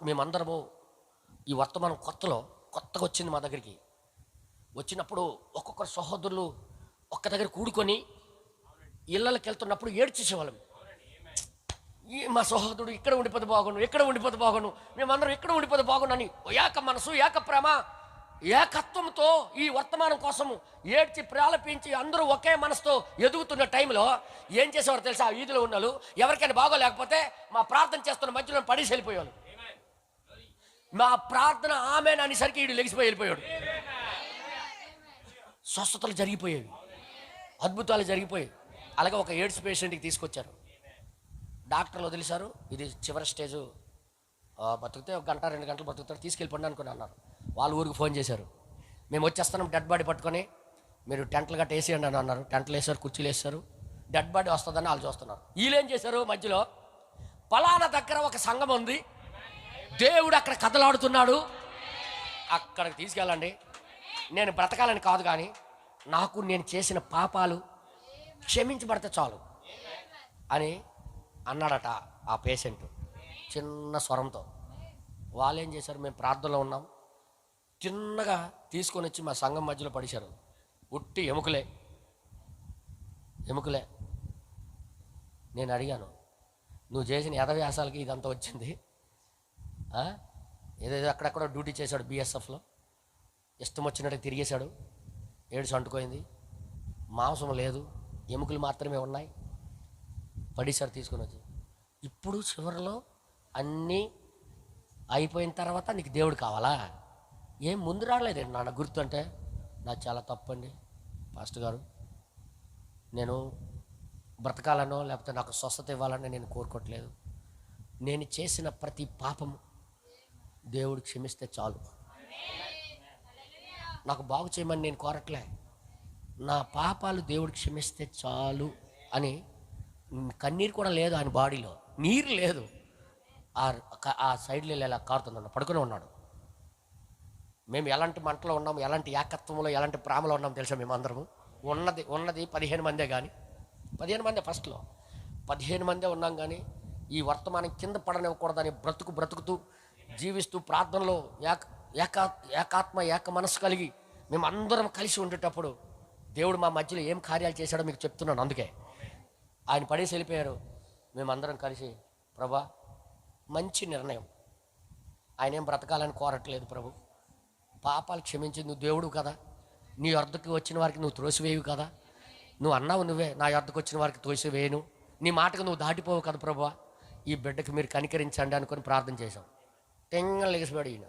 మేమందరము ఈ వర్తమానం కొత్తగా వచ్చింది మా దగ్గరికి. వచ్చినప్పుడు ఒక్కొక్కరు సహోదరులు ఒక్క దగ్గర కూడుకొని ఇళ్ళకి వెళ్తున్నప్పుడు ఏడ్చేసేవాళ్ళం. మా సహోదరుడు ఇక్కడ ఉండిపోతే బాగును, మేమందరం ఇక్కడ ఉండిపోతే బాగును అని ఏక మనసు, ఏక ప్రేమ, ఏకత్వంతో ఈ వర్తమానం కోసం ఏడ్చి ప్రాలపించి అందరూ ఒకే మనసుతో ఎదుగుతున్న టైంలో ఏం చేసేవారు తెలుసా? ఆ వీధిలో ఉన్నాళ్ళు ఎవరికైనా బాగోలేకపోతే మా ప్రార్థన చేస్తున్న మధ్యలో పడేసి వెళ్ళిపోయాడు. మా ప్రార్థన ఆమెన్ అనేసరికి వీడు లెగిసిపోయి వెళ్ళిపోయాడు. స్వస్థతలు జరిగిపోయేవి, అద్భుతాలు జరిగిపోయాయి. అలాగే ఒక ఎయిడ్స్ పేషెంట్కి తీసుకొచ్చారు. డాక్టర్లు వదిలేశారు, ఇది చివరి స్టేజు, బతికితే 1 గంట 2 గంటలు బతుకుతారు, తీసుకెళ్ళిపోండి అనుకుని అన్నారు. వాళ్ళ ఊరికి ఫోన్ చేశారు, మేము వచ్చేస్తున్నాం డెడ్ బాడీ పట్టుకొని, మీరు టెంట్లు గట్ట వేసేయండి అని అన్నారు. టెంట్లు వేసారు, కుర్చీలు వేస్తారు, డెడ్ బాడీ వస్తుందని వాళ్ళు చూస్తున్నారు. వీళ్ళు ఏం చేశారు, మధ్యలో పలానా దగ్గర ఒక సంఘం ఉంది, దేవుడు అక్కడ కథలాడుతున్నాడు, అక్కడికి తీసుకెళ్ళండి, నేను బ్రతకాలని కాదు కానీ నాకు నేను చేసిన పాపాలు క్షమించబడితే చాలు అని అన్నాడట ఆ పేషెంట్ చిన్న స్వరంతో. వాళ్ళు ఏం చేశారు, మేము ప్రార్థనలో ఉన్నాం, చిన్నగా తీసుకొని వచ్చి మా సంఘం మధ్యలో పడేశారు. ఉట్టి ఎముకలే. నేను అడిగాను, నువ్వు చేసిన ఎదవ్యాసాలకి ఇదంతా వచ్చింది? ఏదేదో అక్కడక్కడ డ్యూటీ చేశాడు బిఎస్ఎఫ్లో, ఇష్టం వచ్చినట్టు తిరిగేశాడు, ఏడుసు అంటుకోయింది, మాంసం లేదు, ఎముకలు మాత్రమే ఉన్నాయి, పడేశారు తీసుకొని వచ్చి. ఇప్పుడు చివరిలో అన్నీ అయిపోయిన తర్వాత నీకు దేవుడు కావాలా? ఏం ముందు రాలేదండి నాన్న గుర్తు అంటే, నాకు చాలా తప్పండి పాస్టర్ గారు, నేను బ్రతకాలనో లేకపోతే నాకు స్వస్థత ఇవ్వాలని నేను కోరుకోవట్లేదు, నేను చేసిన ప్రతి పాపము దేవుడు క్షమిస్తే చాలు, నాకు బాగు చేయమని నేను కోరట్లే, నా పాపాలు దేవుడు క్షమిస్తే చాలు అని. కన్నీరు కూడా లేదు ఆయన బాడీలో, నీరు లేదు, ఆ సైడ్లో ఇలా కారుతుందన్న పడుకుని ఉన్నాడు. మేము ఎలాంటి మంటలో ఉన్నాము, ఎలాంటి ఏకత్వంలో, ఎలాంటి ప్రేమలో ఉన్నాము తెలుసా? మేమందరము ఉన్నది 15 మందే, కానీ 15 మందే ఫస్ట్లో 15 మందే ఉన్నాం. కానీ ఈ వర్తమానం కింద పడనివ్వకూడదని బ్రతుకుతూ జీవిస్తూ ప్రార్థనలో ఏకాత్మ ఏక మనసు కలిగి మేమందరం కలిసి ఉండేటప్పుడు దేవుడు మా మధ్యలో ఏం కార్యాలు చేశాడో మీకు చెప్తున్నాను. అందుకే ఆయన పడేసి వెళ్ళిపోయారు, మేమందరం కలిసి, ప్రభా మంచి నిర్ణయం, ఆయన ఏం బ్రతకాలని కోరట్లేదు ప్రభు, పాపాలు క్షమించి నువ్వు దేవుడు కదా, నీ యొద్దకు వచ్చిన వారికి నువ్వు త్రోసివేయవు కదా, నువ్వు అన్నావు నువ్వే నా యొద్దకు వచ్చిన వారికి త్రోసివేయను, నీ మాటకు నువ్వు దాటిపోవు కదా ప్రభు, ఈ బిడ్డకి మీరు కనికరించండి అనుకొని ప్రార్థన చేశాం. తెంగలు లెగిసిపోయాడు ఈయన.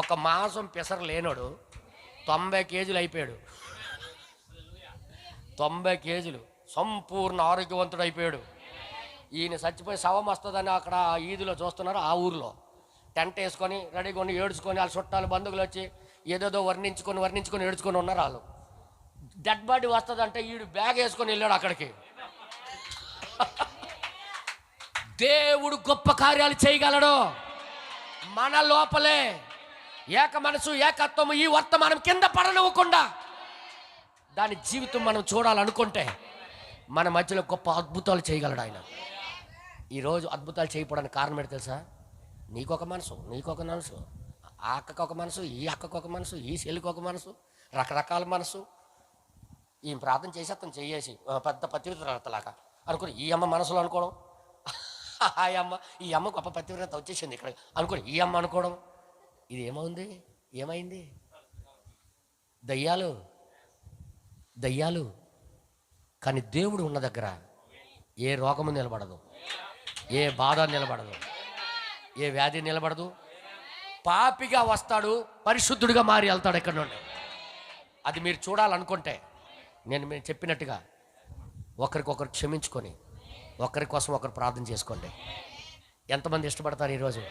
ఒక మాసం పెసరు లేనోడు 90 కేజీలు అయిపోయాడు. 90 కేజీలు సంపూర్ణ ఆరోగ్యవంతుడు అయిపోయాడు. ఈయన చచ్చిపోయి శవం వస్తుందని అక్కడ ఈదులో చూస్తున్నారు. ఆ ఊరిలో టెంట్ వేసుకొని రెడీగా ఉండి ఏడ్చుకొని వాళ్ళ చుట్టాలు బంధువులు వచ్చి ఏదేదో వర్ణించుకొని ఏడ్చుకొని ఉన్నారు. వాళ్ళు డెడ్ బాడీ వస్తుందంటే ఈడు బ్యాగ్ వేసుకొని వెళ్ళాడు అక్కడికి. దేవుడు గొప్ప కార్యాలు చేయగలడు మన లోపలే. ఏక మనసు ఏకత్వము ఈ వర్తమానం కింద పడనివ్వకుండా దాని జీవితం మనం చూడాలనుకుంటే మన మధ్యలో గొప్ప అద్భుతాలు చేయగలడు ఆయన. ఈరోజు అద్భుతాలు చేయకపోవడానికి కారణం ఏంటి తెలుసా? నీకొక మనసు, ఆ అక్కకు ఒక మనసు, ఈ అక్కకు ఒక మనసు, ఈ చెల్లికి ఒక మనసు, రకరకాల మనసు. ఈ ప్రార్థన చేసేస్తాను చేసి పెద్ద పతివ్రతలాగా అనుకుని ఈ అమ్మ మనసులో అనుకోవడం, ఈ అమ్మ గొప్ప పతివ్రత వచ్చేసింది ఇక్కడ అనుకుని ఈ అమ్మ అనుకోవడం. ఇది ఏమైంది? దయ్యాలు. కానీ దేవుడు ఉన్న దగ్గర ఏ రోగము నిలబడదు, ఏ బాధ నిలబడదు, ఏ వ్యాధి నిలబడదు. పాపిగా వస్తాడు, పరిశుద్ధుడిగా మారి వెళ్తాడు ఎక్కడ నుండి. అది మీరు చూడాలనుకుంటే నేను చెప్పినట్టుగా ఒకరికొకరు క్షమించుకొని ఒకరి కోసం ఒకరు ప్రార్థన చేసుకోండి. ఎంతమంది ఇష్టపడతారు ఈరోజు?